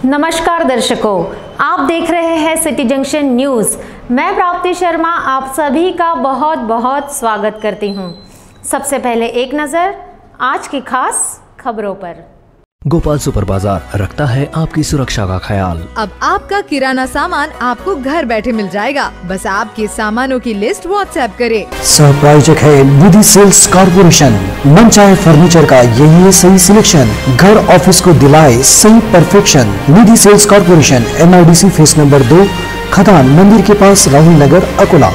नमस्कार दर्शकों, आप देख रहे हैं सिटी जंक्शन न्यूज़। मैं प्राप्ति शर्मा आप सभी का बहुत बहुत स्वागत करती हूं। सबसे पहले एक नज़र आज की खास खबरों पर। गोपाल सुपर बाजार रखता है आपकी सुरक्षा का ख्याल। अब आपका किराना सामान आपको घर बैठे मिल जाएगा, बस आपके सामानों की लिस्ट व्हाट्सएप करें। सहप्रायोजक है निधि सेल्स कॉर्पोरेशन। मनचाहे फर्नीचर का यही है सही सिलेक्शन, घर ऑफिस को दिलाए सही perfection. Nidhi sales corporation, MIDC phase number 2, खदान मंदिर के पास, राहुल नगर, अकोला।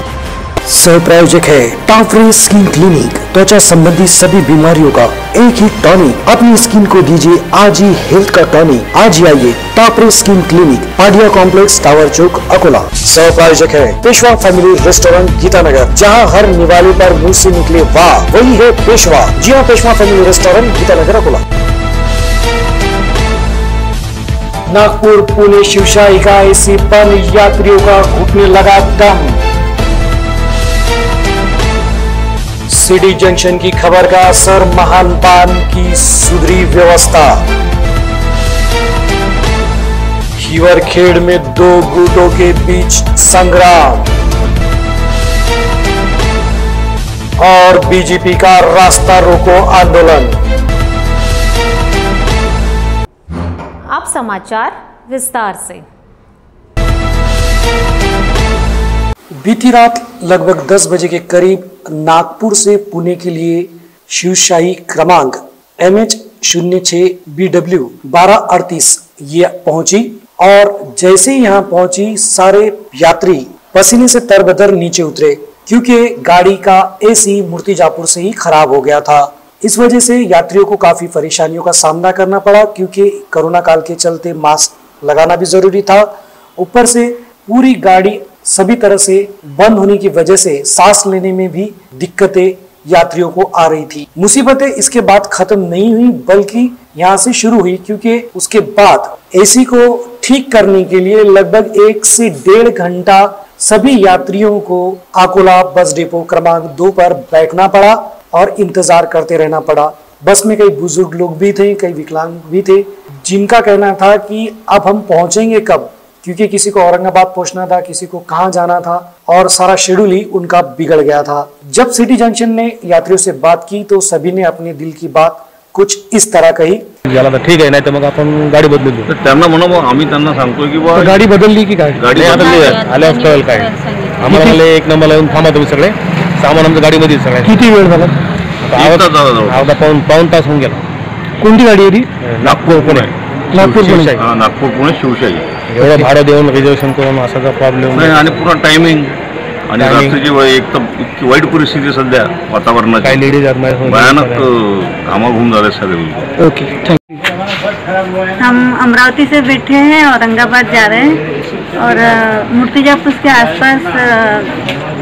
सहप्रायोजक है टाफरे स्किन क्लिनिक। त्वचा संबंधी सभी बीमारियों का एक ही टॉनिक। अपनी स्किन को दीजिए आज ही हेल्थ का टॉनिक। आज ही आइए टाफरे skin clinic, Padia complex, tower चौक, अकोला। सहप्रायोजक है पेशवा फैमिली रेस्टोरेंट, गीतानगर। जहां हर निवाले पर मुंह से निकले वाह, वही है पेशवा। जी हाँ, पेशवा फैमिली रेस्टोरेंट, गीतानगर, अकोला। नागपुर पुणे शिवशाही का AC बंद, यात्रियों का घुटने लगा दम। सिटी जंक्शन की खबर का असर, महान बान की सुधरी व्यवस्था। हिवरखेड़ में 2 गुटों के बीच संग्राम और BJP का रास्ता रोको आंदोलन। अब समाचार विस्तार से। बीती रात लगभग 10 बजे के करीब नागपुर से पुणे के लिए शिवशाही क्रमांक MH06BW 1238 ये पहुंची और जैसे ही यहाँ पहुंची सारे यात्री पसीने से तरबतर नीचे उतरे, क्योंकि गाड़ी का AC मूर्तिजापुर से ही खराब हो गया था। इस वजह से यात्रियों को काफी परेशानियों का सामना करना पड़ा, क्योंकि कोरोना काल के चलते मास्क लगाना भी जरूरी था। ऊपर से पूरी गाड़ी सभी तरह से बंद होने की वजह से सांस लेने में भी दिक्कतें यात्रियों को आ रही थी। मुसीबतें इसके बाद खत्म नहीं हुई, बल्कि यहाँ से शुरू हुई, क्योंकि उसके बाद AC को ठीक करने के लिए लगभग 1 से 1.5 घंटा सभी यात्रियों को अकोला बस डिपो क्रमांक 2 पर बैठना पड़ा और इंतजार करते रहना पड़ा। बस में कई बुजुर्ग लोग भी थे, कई विकलांग भी थे, जिनका कहना था कि अब हम पहुंचेंगे कब, क्योंकि किसी को औरंगाबाद पहुंचना था, किसी को कहां जाना था और सारा शेड्यूल ही उनका बिगड़ गया था। जब सिटी जंक्शन ने यात्रियों से बात की तो सभी ने अपने दिल की बात कुछ इस तरह कही। याला तर ठीक आहे, नाही तर मग आपण गाडी बदलू देऊ. त्यांना म्हणा मग आम्ही त्यांना सांगतोय की बा गाडी बदलली की काय, गाडी बदलली आल्यावर कळेल काय. आम्हाला म्हणले 1 नंबरला येऊन थांबा तुम्ही सगळे, सामान आमचं गाडीमध्ये सगळे. किती वेळ झाला? अर्धा पाऊण तास होऊन गेला. कोणती गाडी आहे ती? नागपूर पुणे. नागपूर पुणे. नागपूर पुणे शिवशाही. एवढं भाडं देऊन रिझर्वेशन करून असाचा प्रॉब्लेम नाही आणि पुरा टायमिंग आणि रात्रीची एक तर इतकी वाईट परिस्थिती सध्या वातावरणाची. काही लेडीज भयानक घामाघूम घूम झाले सगळे. Okay, thank you. हम अमरावती से बैठे हैं, औरंगाबाद जा रहे हैं और मूर्तिजापुर के आसपास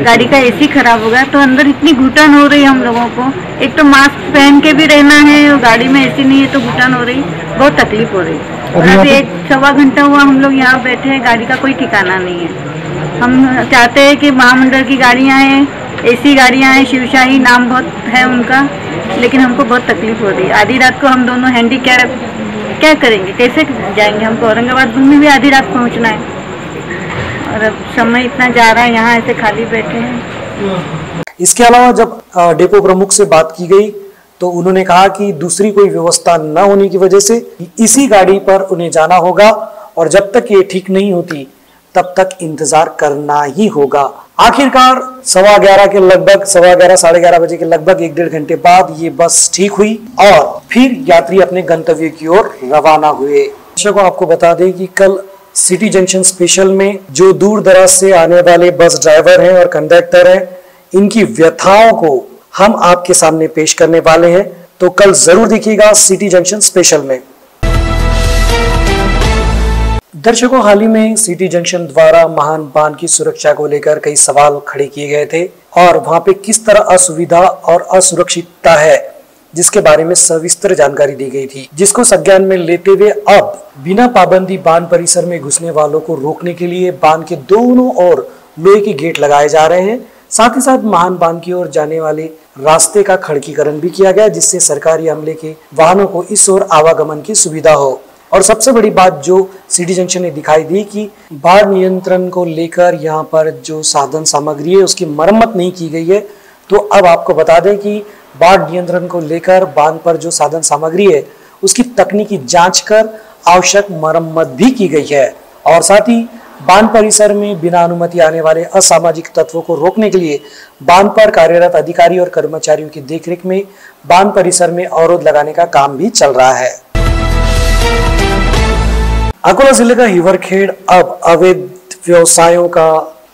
गाड़ी का AC खराब हो गया, तो अंदर इतनी घुटन हो रही है हम लोगों को। एक तो मास्क पहन के भी रहना है और गाड़ी में AC नहीं है तो घुटन हो रही, बहुत तकलीफ हो रही। और अभी 1-1.25 घंटा हुआ हम लोग यहाँ बैठे हैं, गाड़ी का कोई ठिकाना नहीं है। हम चाहते हैं कि महामंडल की गाड़ियाँ हैं, AC गाड़ियाँ हैं, शिवशाही नाम बहुत है उनका, लेकिन हमको बहुत तकलीफ हो रही है। आधी रात को हम दोनों हैंडीकैप क्या करेंगे, कैसे जाएंगे? हमको औरंगाबाद में भी आधी रात पहुंचना है और अब समय इतना जा रहा है, यहाँ ऐसे खाली बैठे हैं। इसके अलावा जब डिपो प्रमुख से बात की गई तो उन्होंने कहा कि दूसरी कोई व्यवस्था न होने की वजह से इसी गाड़ी पर उन्हें जाना होगा और जब तक ये ठीक नहीं होती तब तक इंतजार करना ही होगा। आखिरकार 11:15 के लगभग 11:15 बजे के लगभग 1-1.5 घंटे बाद ये बस ठीक हुई और फिर यात्री अपने गंतव्य की ओर रवाना हुए। दर्शकों, आपको बता दें कि कल सिटी जंक्शन स्पेशल में जो दूर दराज से आने वाले बस ड्राइवर हैं और कंडक्टर हैं, इनकी व्यथाओं को हम आपके सामने पेश करने वाले हैं, तो कल जरूर देखिएगा सिटी जंक्शन स्पेशल में। दर्शकों, हाल ही में सिटी जंक्शन द्वारा महान बान की सुरक्षा को लेकर कई सवाल खड़े किए गए थे और वहां पे किस तरह असुविधा और असुरक्षितता है जिसके बारे में सविस्तर जानकारी दी गई थी, जिसको संज्ञान में लेते हुए अब बिना पाबंदी बान परिसर में घुसने वालों को रोकने के लिए बान के दोनों ओर लोहे के गेट लगाए जा रहे हैं। साथ ही साथ महान बान की ओर जाने वाले रास्ते का खड़कीकरण भी किया गया, जिससे सरकारी अमले के वाहनों को इस ओर आवागमन की सुविधा हो। और सबसे बड़ी बात जो सिटी जंक्शन ने दिखाई दी कि बाढ़ नियंत्रण को लेकर यहाँ पर जो साधन सामग्री है उसकी मरम्मत नहीं की गई है। तो अब आपको बता दें कि बाढ़ नियंत्रण को लेकर बांध पर जो साधन सामग्री है उसकी तकनीकी जांच कर आवश्यक मरम्मत भी की गई है। और साथ ही बांध परिसर में बिना अनुमति आने वाले असामाजिक तत्वों को रोकने के लिए बांध पर कार्यरत अधिकारी और कर्मचारियों की देखरेख में बांध परिसर में अवरोध लगाने का काम भी चल रहा है। अकोला जिले का हिवरखेड़ अब अवैध व्यवसायों का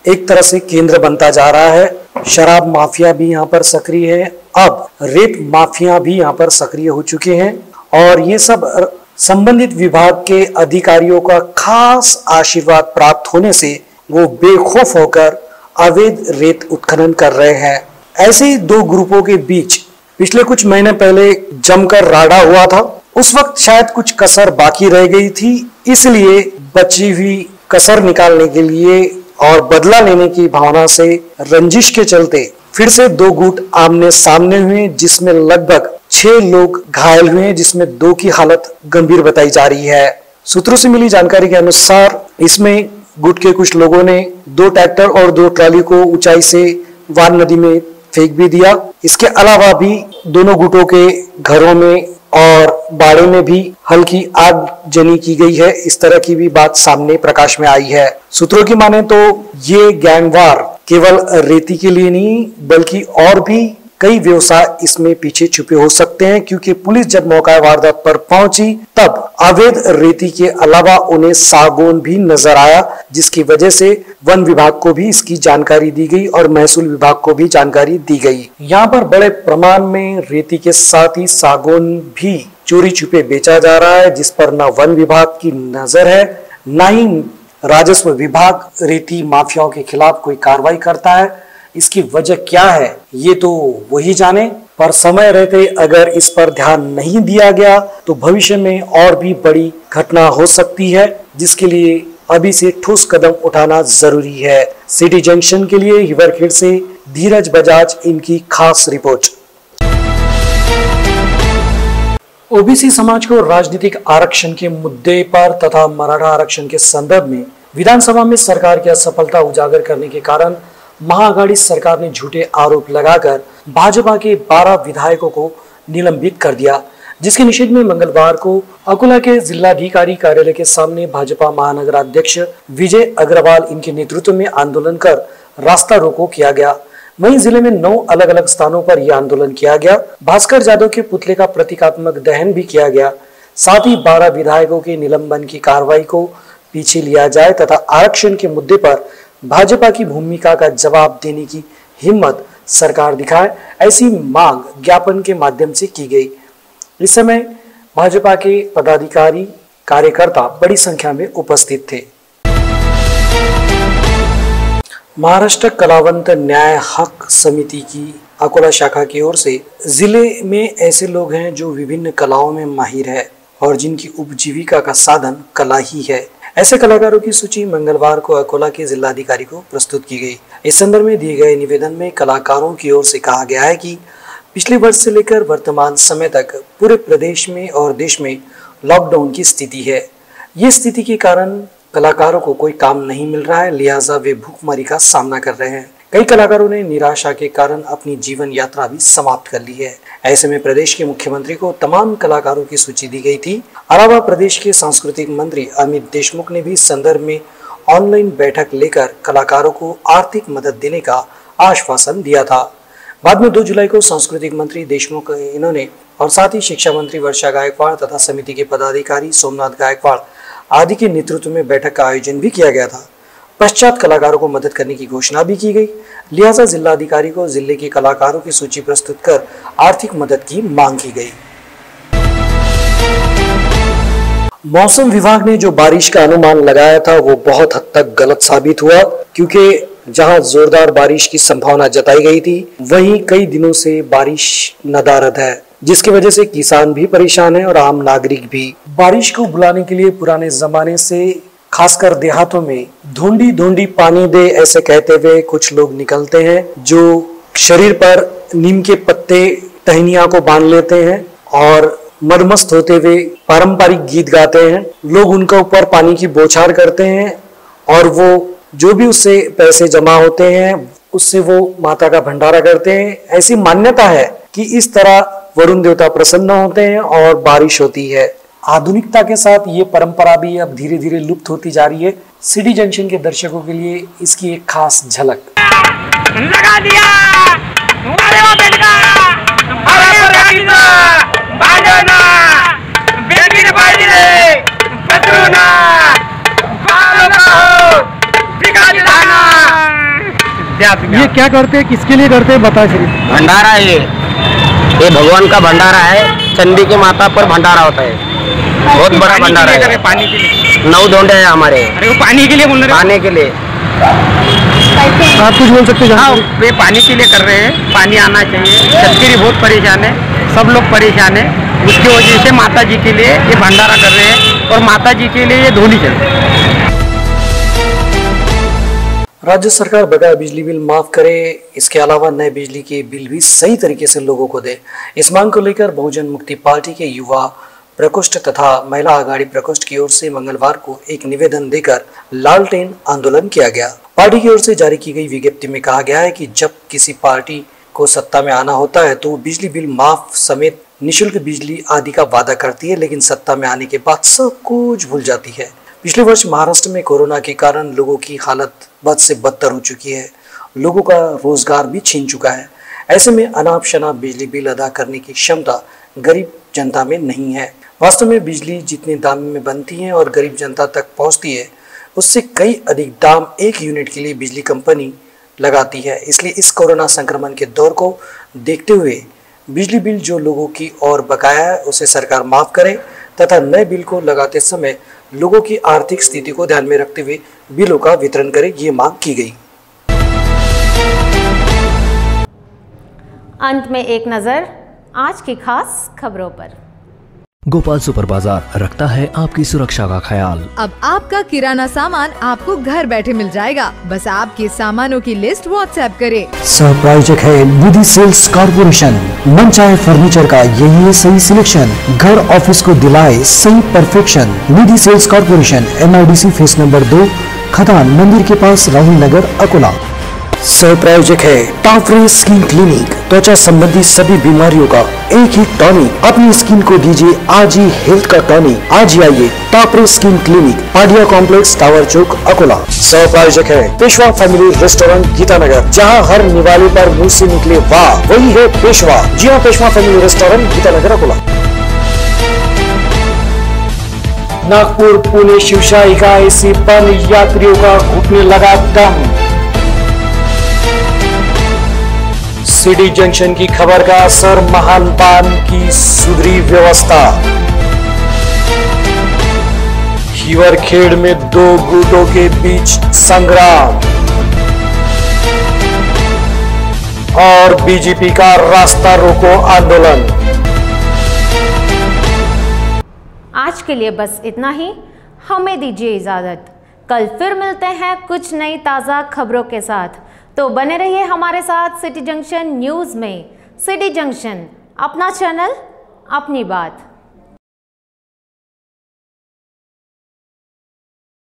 एक तरह से केंद्र बनता जा रहा है। शराब माफिया भी यहाँ पर सक्रिय है, अब रेत माफिया भी यहाँ पर सक्रिय हो चुके हैं और ये सब संबंधित विभाग के अधिकारियों का खास आशीर्वाद प्राप्त होने से वो बेखौफ होकर अवैध रेत उत्खनन कर रहे हैं। ऐसे ही दो ग्रुपों के बीच पिछले कुछ महीने पहले जमकर राडा हुआ था। उस वक्त शायद कुछ कसर बाकी रह गई थी, इसलिए बची हुई कसर निकालने के लिए और बदला लेने की भावना से रंजिश के चलते फिर से दो गुट आमने सामने हुए, जिसमें लगभग 6 लोग घायल हुए, जिसमें 2 की हालत गंभीर बताई जा रही है। सूत्रों से मिली जानकारी के अनुसार इसमें गुट के कुछ लोगों ने 2 ट्रैक्टर और 2 ट्रॉली को ऊंचाई से वान नदी में फेंक भी दिया। इसके अलावा भी दोनों गुटों के घरों में और बाड़े में भी हल्की आगजनी की गई है। इस तरह की भी बात सामने प्रकाश में आई है। सूत्रों की माने तो ये गैंगवार केवल रेती के लिए नहीं बल्कि और भी कई व्यवसाय इसमें पीछे छुपे हो सकते हैं, क्योंकि पुलिस जब मौका वारदात पर पहुंची तब अवैध रेती के अलावा उन्हें सागौन भी नजर आया, जिसकी वजह से वन विभाग को भी इसकी जानकारी दी गई और महसूल विभाग को भी जानकारी दी गई। यहाँ पर बड़े प्रमाण में रेती के साथ ही सागौन भी चोरी छुपे बेचा जा रहा है, जिस पर न वन विभाग की नजर है न ही राजस्व विभाग रेती माफियाओं के खिलाफ कोई कार्रवाई करता है। इसकी वजह क्या है ये तो वही जाने, पर समय रहते अगर इस पर ध्यान नहीं दिया गया तो भविष्य में और भी बड़ी घटना हो सकती है, जिसके लिए अभी से ठोस कदम उठाना जरूरी है। सिटी जंक्शन के लिए हिवरखेड़ से धीरज बजाज, इनकी खास रिपोर्ट। ओबीसी समाज को राजनीतिक आरक्षण के मुद्दे पर तथा मराठा आरक्षण के संदर्भ में विधानसभा में सरकार की असफलता उजागर करने के कारण महाअघाड़ी सरकार ने झूठे आरोप लगाकर भाजपा के 12 विधायकों को निलंबित कर दिया, जिसके निषेध में मंगलवार को अकोला के जिलाधिकारी कार्यालय के सामने भाजपा महानगर अध्यक्ष विजय अग्रवाल इनके नेतृत्व में आंदोलन कर रास्ता रोको किया गया। वहीं जिले में 9 अलग अलग स्थानों पर यह आंदोलन किया गया। भास्कर जादव के पुतले का प्रतीकात्मक दहन भी किया गया। साथ ही 12 विधायकों के निलंबन की कार्रवाई को पीछे लिया जाए तथा आरक्षण के मुद्दे पर भाजपा की भूमिका का जवाब देने की हिम्मत सरकार दिखाए, ऐसी मांग ज्ञापन के माध्यम से की गई। इस समय भाजपा के पदाधिकारी कार्यकर्ता बड़ी संख्या में उपस्थित थे। महाराष्ट्र कलावंत न्याय हक समिति की अकोला शाखा की ओर से जिले में ऐसे लोग हैं जो विभिन्न कलाओं में माहिर है और जिनकी उपजीविका का साधन कला ही है। ऐसे कलाकारों की सूची मंगलवार को अकोला के जिलाधिकारी को प्रस्तुत की गई। इस संदर्भ में दिए गए निवेदन में कलाकारों की ओर से कहा गया है कि पिछले वर्ष से लेकर वर्तमान समय तक पूरे प्रदेश में और देश में लॉकडाउन की स्थिति है। ये स्थिति के कारण कलाकारों को कोई काम नहीं मिल रहा है, लिहाजा वे भूखमरी का सामना कर रहे हैं। कई कलाकारों ने निराशा के कारण अपनी जीवन यात्रा भी समाप्त कर ली है। ऐसे में प्रदेश के मुख्यमंत्री को तमाम कलाकारों की सूची दी गई थी। अलावा प्रदेश के सांस्कृतिक मंत्री अमित देशमुख ने भी इस संदर्भ में ऑनलाइन बैठक लेकर कलाकारों को आर्थिक मदद देने का आश्वासन दिया था। बाद में 2 जुलाई को सांस्कृतिक मंत्री देशमुख इन्होंने और साथ ही शिक्षा मंत्री वर्षा गायकवाड़ तथा समिति के पदाधिकारी सोमनाथ गायकवाड़ आदि के नेतृत्व में बैठक का आयोजन भी किया गया था। पश्चात कलाकारों को मदद करने की घोषणा भी की गई, लिहाजा जिलाधिकारी को जिले के कलाकारों की सूची प्रस्तुत कर आर्थिक मदद की मांग की गई। मौसम विभाग ने जो बारिश का अनुमान लगाया था वो बहुत हद तक गलत साबित हुआ, क्योंकि जहां जोरदार बारिश की संभावना जताई गई थी वहीं कई दिनों से बारिश नदारद है, जिसकी वजह से किसान भी परेशान है और आम नागरिक भी। बारिश को बुलाने के लिए पुराने जमाने से खासकर देहातों में धुंडी धुंडी पानी दे ऐसे कहते हुए कुछ लोग निकलते हैं, जो शरीर पर नीम के पत्ते टहनिया को बांध लेते हैं और मदमस्त होते हुए पारंपरिक गीत गाते हैं। लोग उनके ऊपर पानी की बौछार करते हैं और वो जो भी उससे पैसे जमा होते हैं उससे वो माता का भंडारा करते हैं। ऐसी मान्यता है कि इस तरह वरुण देवता प्रसन्न होते हैं और बारिश होती है। आधुनिकता के साथ ये परंपरा भी अब धीरे धीरे लुप्त होती जा रही है। सिटी जंक्शन के दर्शकों के लिए इसकी एक खास झलक। लगा दिया ये क्या करते हैं, किसके लिए करते हैं, बता सर। भंडारा है ये भगवान का भंडारा है। चंडी की माता पर भंडारा होता है, बहुत बड़ा भंडारा है। पानी के लिए 9 धोंडे हैं हमारे। अरे वो पानी के लिए बोल रहे हैं? पानी के लिए आप कुछ बोल सकते हैं? हाँ, वे पानी के लिए कर रहे हैं। पानी आना चाहिए। शेतकरी बहुत परेशान है, सब लोग परेशान है। उसकी वजह से माता जी के लिए ये भंडारा कर रहे हैं और माता जी के लिए ये धोनी चाहिए। राज्य सरकार बकाया बिजली बिल माफ करे, इसके अलावा नए बिजली के बिल भी सही तरीके से लोगों को दे। इस मांग को लेकर बहुजन मुक्ति पार्टी के युवा प्रकोष्ठ तथा महिला आघाड़ी प्रकोष्ठ की ओर से मंगलवार को एक निवेदन देकर लालटेन आंदोलन किया गया। पार्टी की ओर से जारी की गई विज्ञप्ति में कहा गया है कि जब किसी पार्टी को सत्ता में आना होता है तो बिजली बिल माफ समेत निःशुल्क बिजली आदि का वादा करती है, लेकिन सत्ता में आने के बाद सब कुछ भूल जाती है। पिछले वर्ष महाराष्ट्र में कोरोना के कारण लोगों की हालत बद से बदतर हो चुकी है। लोगों का रोजगार भी छीन चुका है। ऐसे में अनाप शनाप बिजली बिल अदा करने की क्षमता गरीब जनता में नहीं है। वास्तव में बिजली जितने दाम में बनती है और गरीब जनता तक पहुंचती है उससे कई अधिक दाम एक यूनिट के लिए बिजली कंपनी लगाती है। इसलिए इस कोरोना संक्रमण के दौर को देखते हुए बिजली बिल जो लोगों की और बकाया है उसे सरकार माफ करे तथा नए बिल को लगाते समय लोगों की आर्थिक स्थिति को ध्यान में रखते हुए बिलों का वितरण करे, ये मांग की गई। अंत में एक नजर आज की खास खबरों पर। गोपाल सुपर बाजार रखता है आपकी सुरक्षा का ख्याल। अब आपका किराना सामान आपको घर बैठे मिल जाएगा। बस आपके सामानों की लिस्ट व्हाट्सएप करें। सहप्रायोजक है निधि सेल्स कॉर्पोरेशन। मनचाहे फर्नीचर का यही है सही सिलेक्शन। घर ऑफिस को दिलाए सही perfection. Nidhi sales corporation, MIDC phase number 2, खदान मंदिर के पास, राहुल नगर, अकोला। सहप्रायोजक है टाफरे स्किन क्लिनिक। त्वचा संबंधी सभी बीमारियों का एक ही टॉनिक। अपनी स्किन को दीजिए आज ही हेल्थ का टॉनिक। आज ही आइए टाफरे skin clinic, Padia complex, tower चौक, अकोला। सहप्रायोजक है पेशवा फैमिली रेस्टोरेंट, गीतानगर, जहां हर निवाले पर मुंह से निकले वाह वही है पेशवा। जी हाँ, पेशवा फैमिली रेस्टोरेंट, गीतानगर, अकोला। नागपुर पुणे शिवशाही का एसी बंद, यात्रियों का घुटने लगा दम। सिटी जंक्शन की खबर का असर, महान पान की सुधरी व्यवस्था। हिवरखेड़ में 2 गुटों के बीच संग्राम और बीजेपी का रास्ता रोको आंदोलन। आज के लिए बस इतना ही। हमें दीजिए इजाजत। कल फिर मिलते हैं कुछ नई ताज़ा खबरों के साथ। तो बने रहिए हमारे साथ सिटी जंक्शन न्यूज़ में। सिटी जंक्शन, अपना चैनल, अपनी बात।